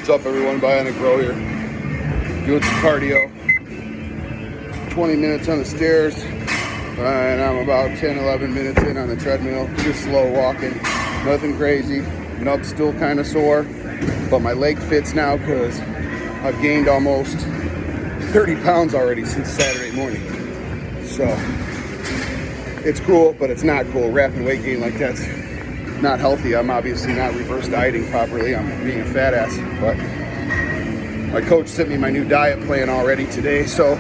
What's up, everyone? Bionic Grow here. Doing some cardio. 20 minutes on the stairs. And I'm about 10-11 minutes in on the treadmill. Just slow walking. Nothing crazy. Nub's still kind of sore. But my leg fits now because I've gained almost 30 pounds already since Saturday morning. So it's cool, but it's not cool. Rapid weight gain like that's not healthy. I'm obviously not reverse dieting properly. I'm being a fat ass. But my coach sent me my new diet plan already today, so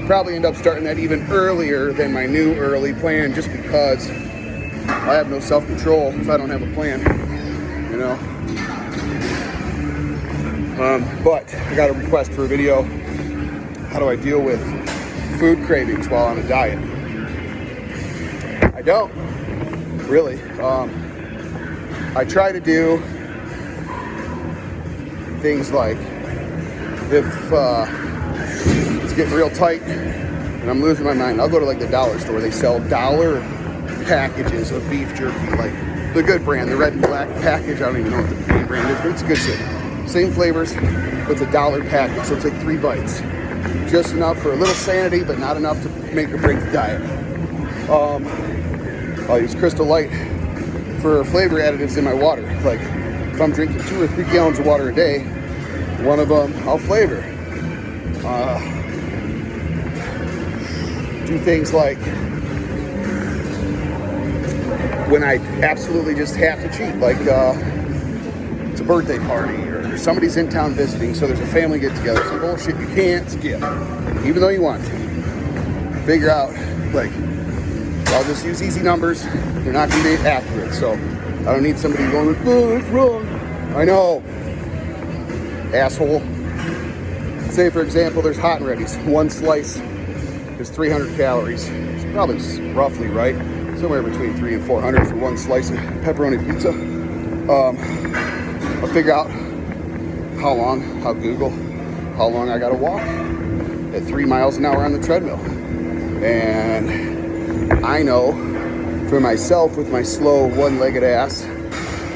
probably end up starting that even earlier than my new early plan, just because I have no self-control if I don't have a plan, you know. But I got a request for a video. How do I deal with food cravings while on a diet? I don't really. I try to do things like, if it's getting real tight and I'm losing my mind, I'll go to like the dollar store. They sell dollar packages of beef jerky, like the good brand, the red and black package. I don't even know what the main brand is, but it's good shit. Same flavors, but it's a dollar package, so it's like 3 bites. Just enough for a little sanity, but not enough to make or break the diet. I'll use Crystal Light for flavor additives in my water. Like if I'm drinking 2 or 3 gallons of water a day, one of them I'll flavor. Do things like when I absolutely just have to cheat, like it's a birthday party or somebody's in town visiting, so there's a family get together, some bullshit you can't skip, even though you want to. Figure out, like, I'll just use easy numbers. They're not going to be accurate, so I don't need somebody going, oh, that's wrong. I know, asshole. Say, for example, there's Hot and Ready's. 1 slice is 300 calories. It's probably roughly right. Somewhere between 300 and 400 for 1 slice of pepperoni pizza. I'll figure out I'll Google how long I gotta walk at 3 miles an hour on the treadmill. And I know for myself, with my slow one-legged ass,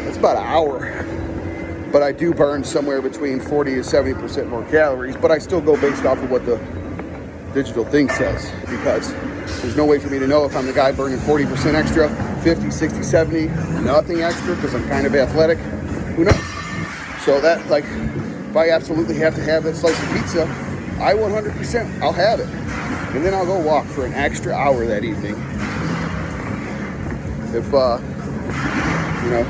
it's about an hour. But I do burn somewhere between 40 to 70% more calories, but I still go based off of what the digital thing says, because there's no way for me to know if I'm the guy burning 40% extra, 50, 60, 70, nothing extra because I'm kind of athletic. Who knows? So that, like, if I absolutely have to have that slice of pizza, I 100%, I'll have it. And then I'll go walk for an extra hour that evening. If, you know,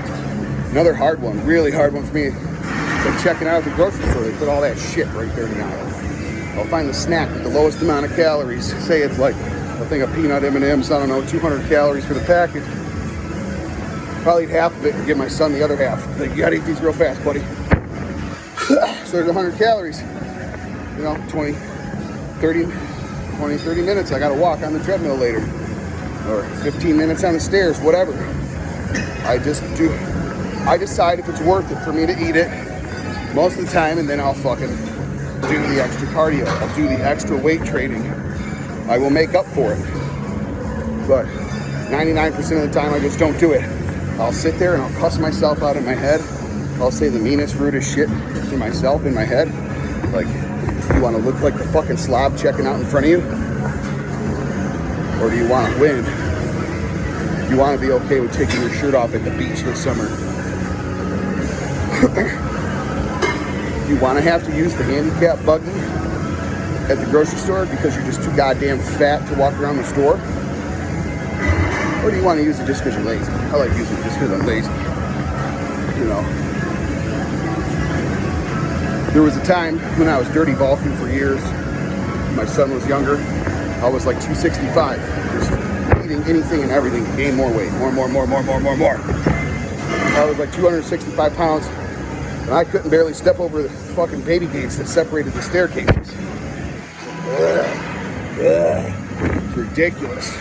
another hard one, really hard one for me, is like checking out at the grocery store. They put all that shit right there in the aisle. I'll find the snack with the lowest amount of calories. Say it's like a thing of peanut M&Ms, I don't know, 200 calories for the package. Probably eat half of it and give my son the other half. Like, you gotta eat these real fast, buddy. So there's 100 calories. You know, 20, 30 minutes. I gotta walk on the treadmill later. Or 15 minutes on the stairs, whatever. I decide if it's worth it for me to eat it most of the time, and then I'll fucking do the extra cardio. I'll do the extra weight training. I will make up for it. But 99% of the time, I just don't do it. I'll sit there and I'll cuss myself out in my head. I'll say the meanest, rudest shit to myself in my head. Like, you want to look like the fucking slob checking out in front of you? Or do you want to win? You want to be okay with taking your shirt off at the beach this summer? You want to have to use the handicap buggy at the grocery store because you're just too goddamn fat to walk around the store? Or do you want to use it just because you're lazy? I like using it just because I'm lazy. You know. There was a time when I was dirty bulking for years. My son was younger. I was like 265. Just eating anything and everything to gain more weight. More. I was like 265 pounds. And I couldn't barely step over the fucking baby gates that separated the staircases. It's ridiculous.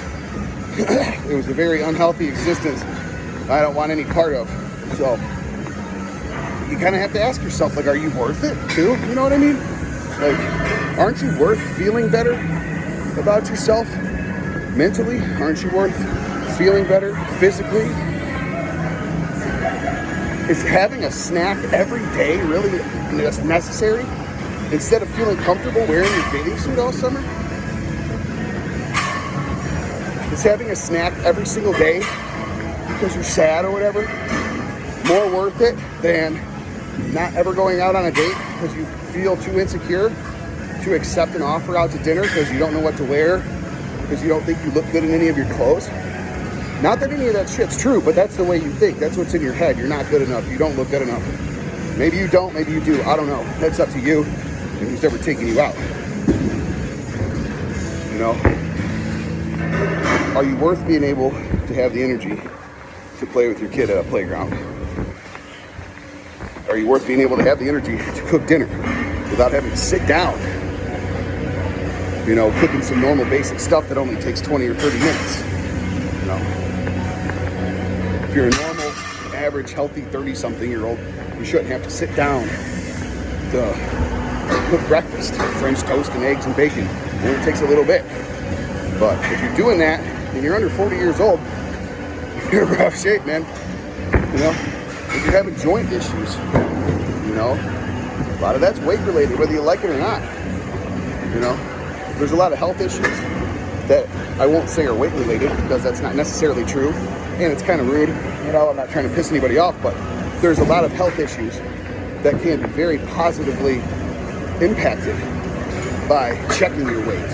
It was a very unhealthy existence I don't want any part of. So you kind of have to ask yourself, like, are you worth it too? You know what I mean? Like, aren't you worth feeling better about yourself mentally? Aren't you worth feeling better physically? Is having a snack every day really necessary instead of feeling comfortable wearing your bathing suit all summer? Is having a snack every single day because you're sad or whatever more worth it than not ever going out on a date because you feel too insecure to accept an offer out to dinner because you don't know what to wear, because you don't think you look good in any of your clothes? Not that any of that shit's true, but that's the way you think. That's what's in your head. You're not good enough. You don't look good enough. Maybe you don't, maybe you do. I don't know. That's up to you and who's ever taking you out. You know? Are you worth being able to have the energy to play with your kid at a playground? Are you worth being able to have the energy to cook dinner without having to sit down? You know, cooking some normal basic stuff that only takes 20 or 30 minutes. You know? If you're a normal, average, healthy 30-something-year-old, you shouldn't have to sit down to cook breakfast, French toast and eggs and bacon. And it takes a little bit. But if you're doing that and you're under 40 years old, you're in rough shape, man. You know, if you're having joint issues, you know, a lot of that's weight related, whether you like it or not. You know, there's a lot of health issues that I won't say are weight related because that's not necessarily true. And it's kind of rude, you know, I'm not trying to piss anybody off, but there's a lot of health issues that can be very positively impacted by checking your weight.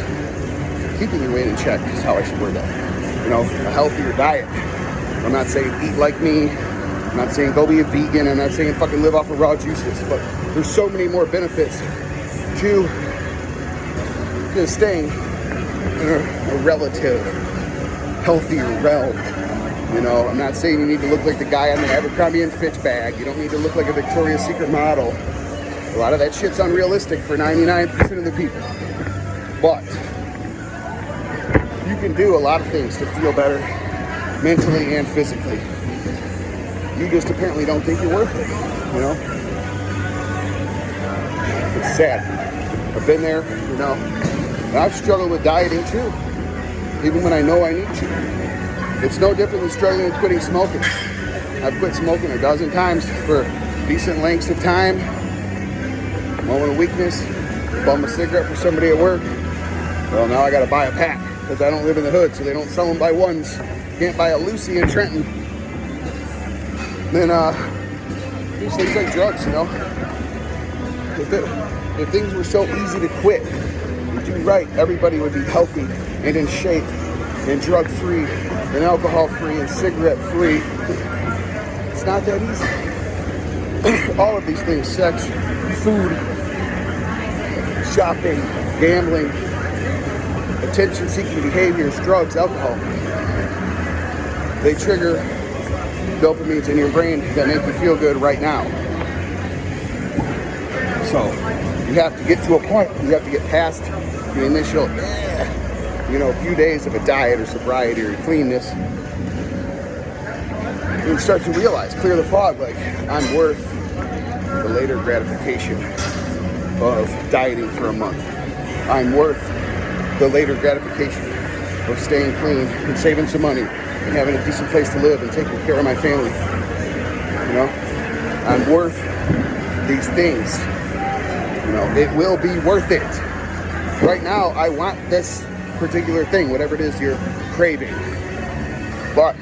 Keeping your weight in check is how I should word that. You know, a healthier diet. I'm not saying eat like me. I'm not saying go be a vegan. I'm not saying fucking live off of raw juices. But there's so many more benefits to staying in a relative healthier realm. You know, I'm not saying you need to look like the guy on the Abercrombie & Fitch bag. You don't need to look like a Victoria's Secret model. A lot of that shit's unrealistic for 99% of the people. But you can do a lot of things to feel better mentally and physically. You just apparently don't think you're worth it, you know? It's sad. I've been there, you know. And I've struggled with dieting too, even when I know I need to. It's no different than struggling with quitting smoking. I've quit smoking a dozen times for decent lengths of time. Moment of weakness, bum a cigarette for somebody at work. Well, now I gotta buy a pack because I don't live in the hood, so they don't sell them by ones. Can't buy a Lucy in Trenton. Then, these things like drugs, you know. If things were so easy to quit and do right, everybody would be healthy and in shape and drug-free and alcohol-free and cigarette-free. It's not that easy. All of these things, sex, food, shopping, gambling, attention-seeking behaviors, drugs, alcohol, they trigger dopamines in your brain that make you feel good right now. So you have to get to a point, you have to get past the initial, few days of a diet or sobriety or cleanness, and start to realize, clear the fog, like, I'm worth the later gratification of dieting for a month. I'm worth the later gratification of staying clean and saving some money and having a decent place to live and taking care of my family. You know, I'm worth these things. You know, it will be worth it. Right now, I want this particular thing, whatever it is you're craving. But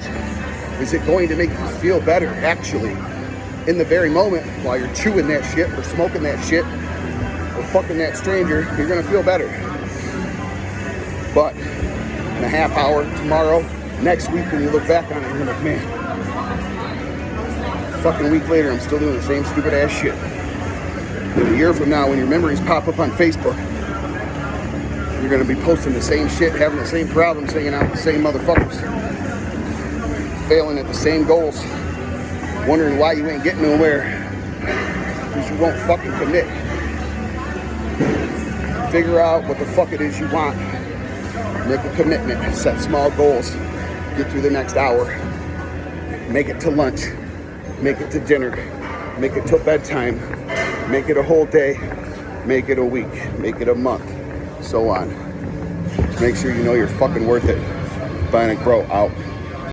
is it going to make you feel better, actually, in the very moment while you're chewing that shit or smoking that shit or fucking that stranger? You're going to feel better. But in a half hour, tomorrow, next week, when you look back on it, you're like, man, a fucking week later, I'm still doing the same stupid ass shit. And a year from now, when your memories pop up on Facebook, you're going to be posting the same shit, having the same problems, hanging out with the same motherfuckers, failing at the same goals, wondering why you ain't getting nowhere, because you won't fucking commit. Figure out what the fuck it is you want. Make a commitment, set small goals, get through the next hour, make it to lunch, make it to dinner, make it till bedtime, make it a whole day, make it a week, make it a month, so on. Make sure you know you're fucking worth it. Bionic Bro out.